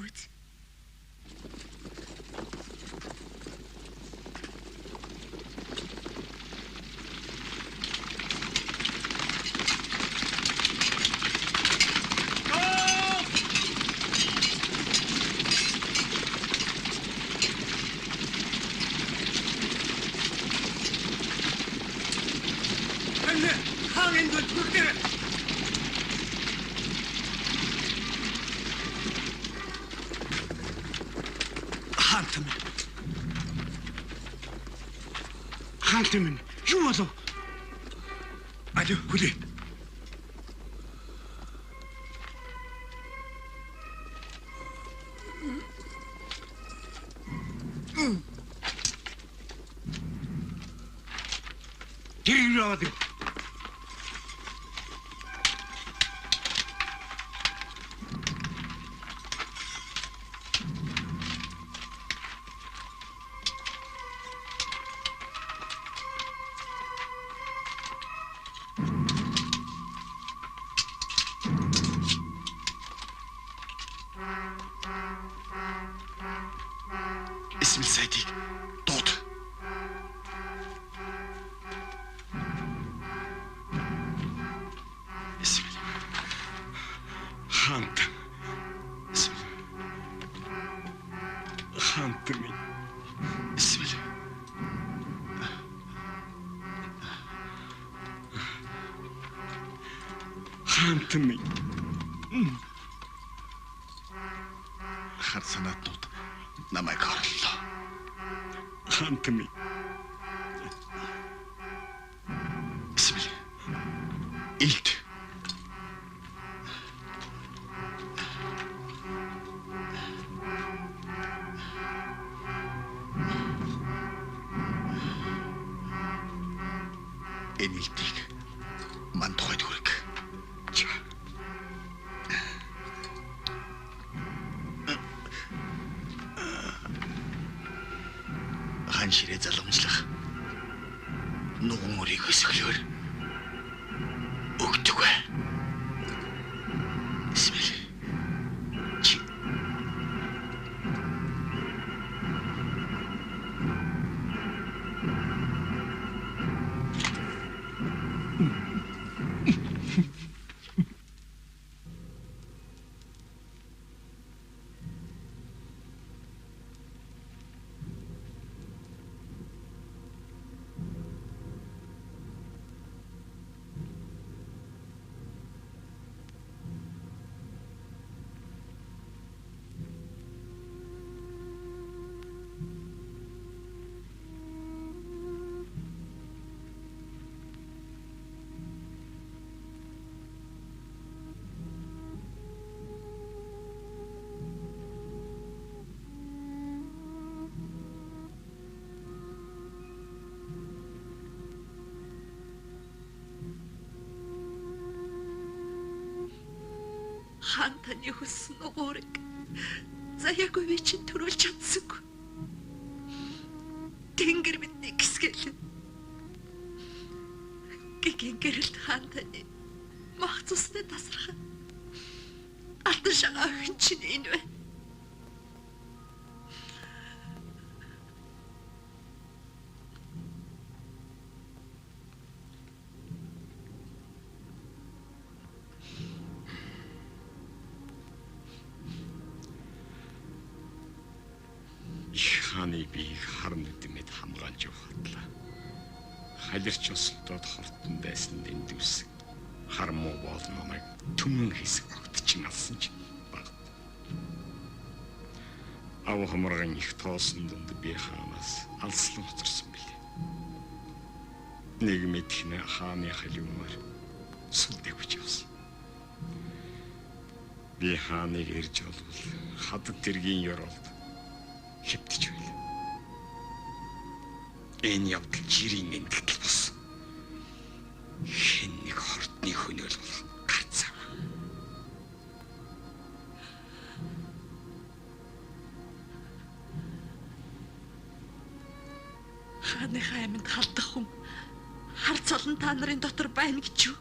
мэдээгүй. Хантамын юу болов? Алё хүлээ. Тэрийгээд Хантамын хар санаатууд намайг хорлоо. Хантамын эсвэл илт энэлтийг манд хойд хүрэг. Ширээ залгамжлах нуган мөрийг өсгөлөөр өгдөг бай. Эсвэл чи хаан таны хүссэн угуурыг заяагүй би чинь төрүүлж чадсангүй. Тэнгэр бидний гисгэлэн. Гэгийн гэрэлт хаан таны мах цусны тасархан. Алтан шагаа охин чинь энэ байна. Хааны биеийг хар нүдмэд хамгаалж явахлаа. Халирч өсөлтөд хортон байсан дэндүс. Хар муу бол намайг түмэн хэсэг огтчин алсан ч баг. Ав хамрагын их тоосон дунд би хаанаас алслан хоцорсон билээ. Нэг мэдхнэ хааны халиумаар сүлдэг гэж явсан. Би хааныг ирж олвол хадад тэргийн ёроолд хэвтэж байл. Энэ явдал жирийн нэмэлтэл болсон. Хэн нэг хортны хөнөөл болох гарцаа. Хааны хайманд халдах хүн хар цолон та нарын дотор байна гэж юу?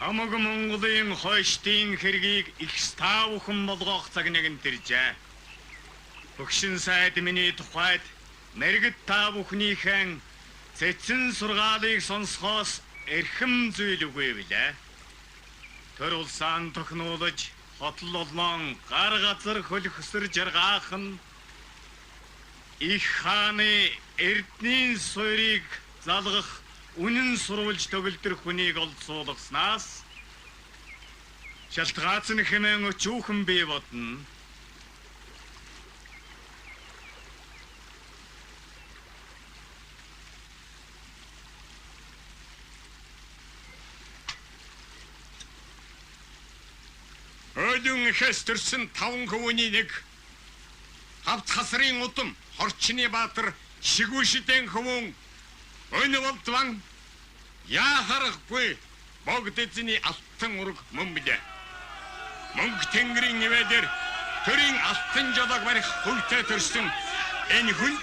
Хамаг Монголын хойштын хэргийг их таавхан болгох цаг нэгэн төржээ. Бүгшин сайд миний тухайд мэрэгд та бүхнийхэн цэцэн сургаалыг сонсохоос эрхэм зүйл үгүй билээ. Тэр улсаан тохнуулж хотл олон гар газар хөлхсөр жаргаах нь их хааны эрдний суурийг залгах үнэн сурвалж төгөлдөр хүнийг олдсуулгаснаас шалтгаалсан хэмээн өчүүхэн бий бодно. Өдөн ихэс төрсөн 5 хөвөний нэг хавц хасрын удам хорчны баатар шигүүшидэн хөвөн өнө болдван яахарахгүй богд эзний алтан ураг мөн билээ. Мөнх тэнгэрийн нивэлэр төрийн алтан жолоог барих хөвтэй төрсөн энэ хүн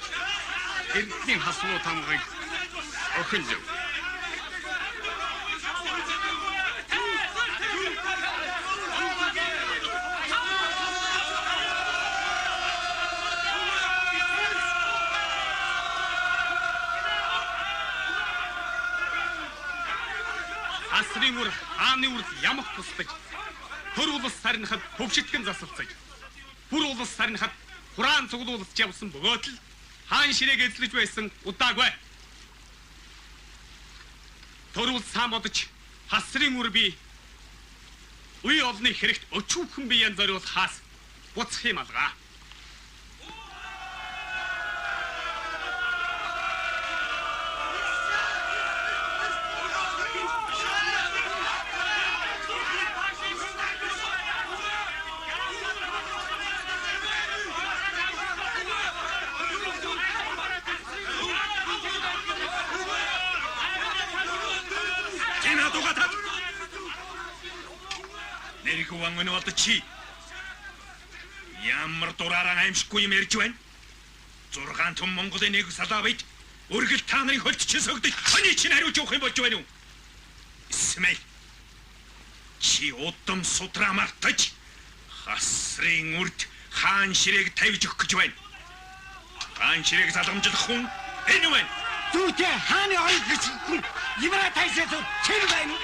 эрдний хасуу тамгыг охин зөв. Асрын үр хааны үрд ямах тусдаг. Хөр улс сарнихад хөвшитгэн засалцаж. Бүр улс сарнихад хураан цуглуулж явсан бөгөөд л хаан ширээг эзлэж байсан удаагүй. Хөр улс хаан бодож хасрын үр би үе олны хэрэгт өчүүхэн биеэн зориул хаас буцах юм алгаа. Нэрхүүн өнөөд чи ямар дураараа аимшгүй юм ярьж байна. 6 том Монголын нэг салаа бит өргөл та нарын хөлтчил согдож ханий чинь хариуж явах юм болж байна уу? Смей. Чи удам судраа мартаж хасрын үрд хаан ширээг тавьж өгөх гэж байна. Хаан ширээг залгамжлах хүн энэ байна. Түүтэй хааны ойг гэж юмраа тайсаад чир байна.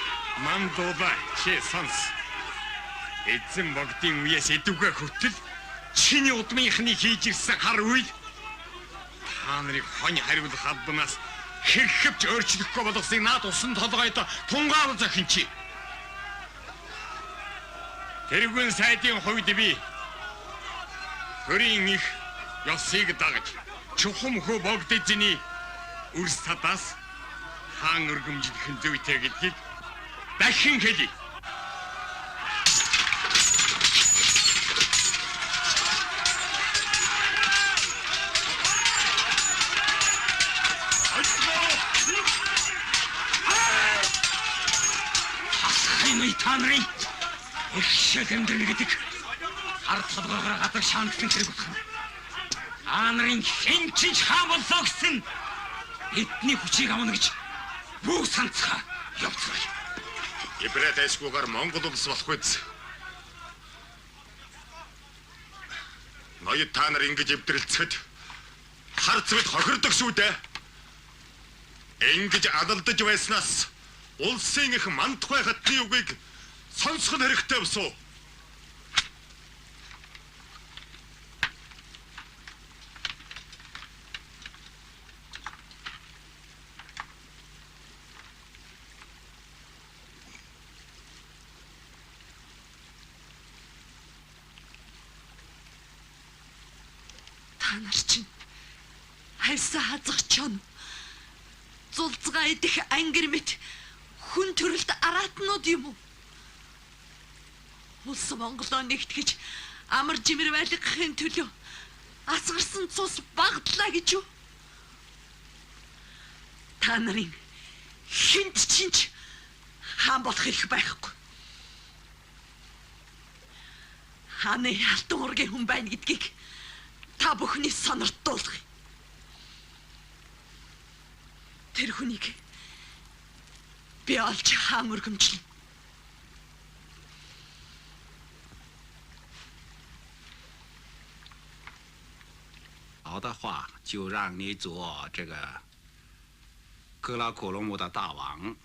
Мандоба чи сонс. Эзэн богдын үеэс эдүгэ хөтөл чиний удмынхны хийж ирсэн хар үйл та нарыг хонь хариулах албанаас хэрхэвч өөрчлөхгүй болгосныг наад усан толгойд тунгаал зохинчи. Тэрүүн сайдын хувьд би хөрийн их ёсыг дагаж чухам хөө богд эзний үрс цадаас хаан өргөмжлөх зүйтэй гэдгийг дахин хэлье. Танрын их шиг амьдрал гэдэг хар толгоогоор гадаг шаандлан хэрэг болох. Анрын хинчиж хаан боллоо гэсэн эдний хүчийг авна гэж бүх санацгаа явуулсан. Ибрэ дэсгүүгээр Монгол улс болох үз. Ноёд та нар ингэж эвдрэлцэхэд хар цэвэд хохирдог шүү дээ. Ингэж адалдаж байснаас улсын их мандхай хатны үгийг сонсох нь хэрэгтэй босоо. Та нар чинь хайсаа хазах чон зулцгаа идэх ангир мэт хүн төрөлд араатнууд юм уу? Улс Монголоо нэгтгэж амар жимэр байлгахын төлөө асгарсан цус багтлаа гэж юу? Та нарын хинт чинч хаан болох хэрэг байхгүй. Хааны алтан ургийн хүн байна гэдгийг та бүхний сонорт дуулгая. Тэр хүнийг би олж хаан өргөмжлөн. 好的话，就让你做这个格拉库隆姆的大王。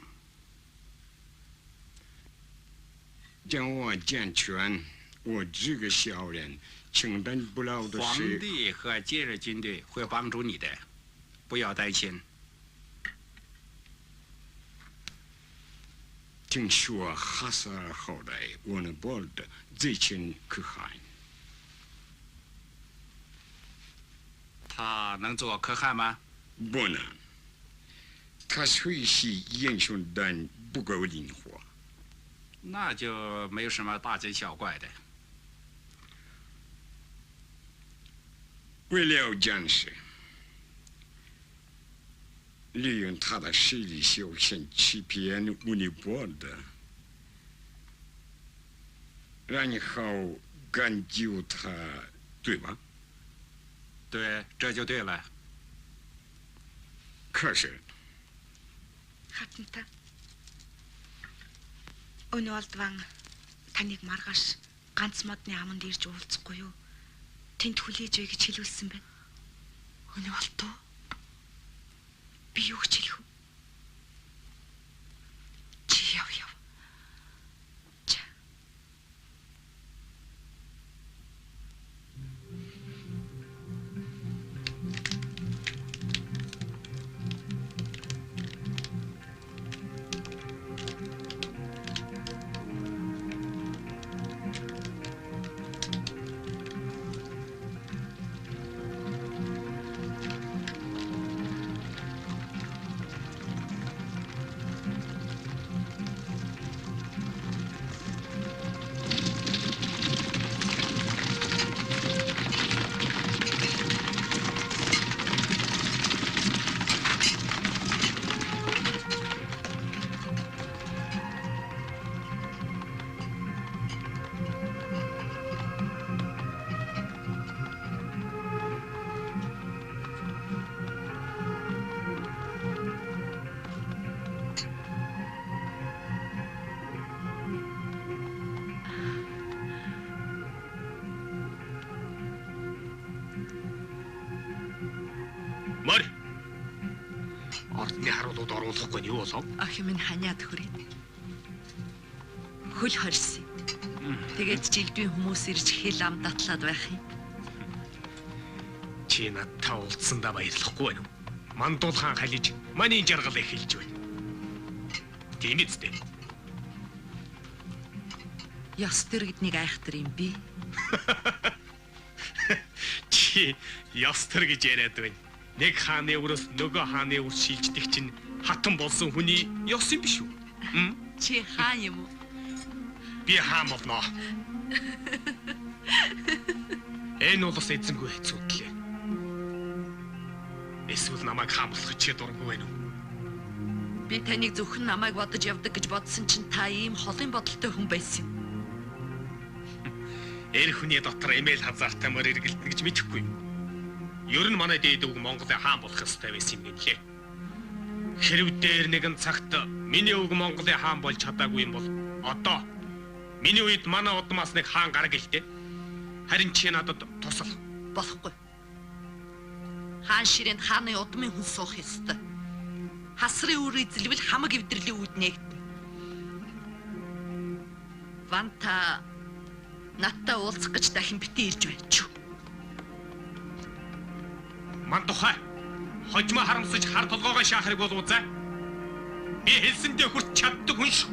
将我健全，我这个小人承担不了的皇事。帝和接日军队会帮助你的，不要担心。听说哈萨尔后来我那波的最亲可汗，他能做可汗吗？不能。他随时英雄但不够灵活。那就没有什么大惊小怪的。为了战士，利用他的势力小心欺骗乌尼波的，然后赶救他，对吧？对，这就对了。可是， Хатантай. Өнөө олдван таныг маргааш ганц модны аманд ирж уулзахгүй юу? Тэнд хүлээж өй гэж хэлүүлсэн байна. Өнөө болтоо. Би юу гэж хэлэх вэ? Чи яв. За. Мөр. Ордны харуулууд оруулахгүй нь юу болов? Ах минь ханиад хүрээ. Хөл хорьсон. Тэгээд жилдвийн хүмүүс ирж хэл ам татлаад байх юм. Чи надтай уулзсандаа баярлахгүй байна уу? Мандуул хаан халиж маний жаргал эхэлж байна. Тийм үстэй. Ёс төр гэднийг айхтар юм би. Чи ястэр гэж яриад байна. Нэг хааны өрөөс нөгөө хааны өрс шилждэг чинь хатан болсон хүний ёс юм биш үү? Чи хаан юм уу? Би хаан болно. Энэ бол бас эзэнгүй хэцүүдлээ. Эсвэл намайг хаан болгох чи дургүй байна уу? Би таныг зөвхөн намайг бодож явдаг гэж бодсон чинь та ийм холын бодолтой хүн байсан юм. Эр хүний дотор эмээл хазаартай мөр эргэлдэнэ гэж мэдэхгүй юм. Ер нь манай дээд үг Монголын хаан болох ёстой байсан юм гэлээ. Хэрв дээр нэгэн цагт миний үг Монголын хаан болж чадаагүй юм бол одоо миний үед манай удмаас нэг хаан гараг гэлтэй. Харин чи надад тусал. Болохгүй. Хаан ширээнд хааны удмын хүн суух ёстой. Хасрын үр эзлэвэл хамаг эвдэрлийн үүд нээгдэнэ. Ванта надтай уулзах гэж дахин битэн ирж байж. Мантухай. Хожимо харамсаж хар толгоогоо шаахрыг бол үзаа. Би хэлсэндээ хүрч чаддаг хүн шүү.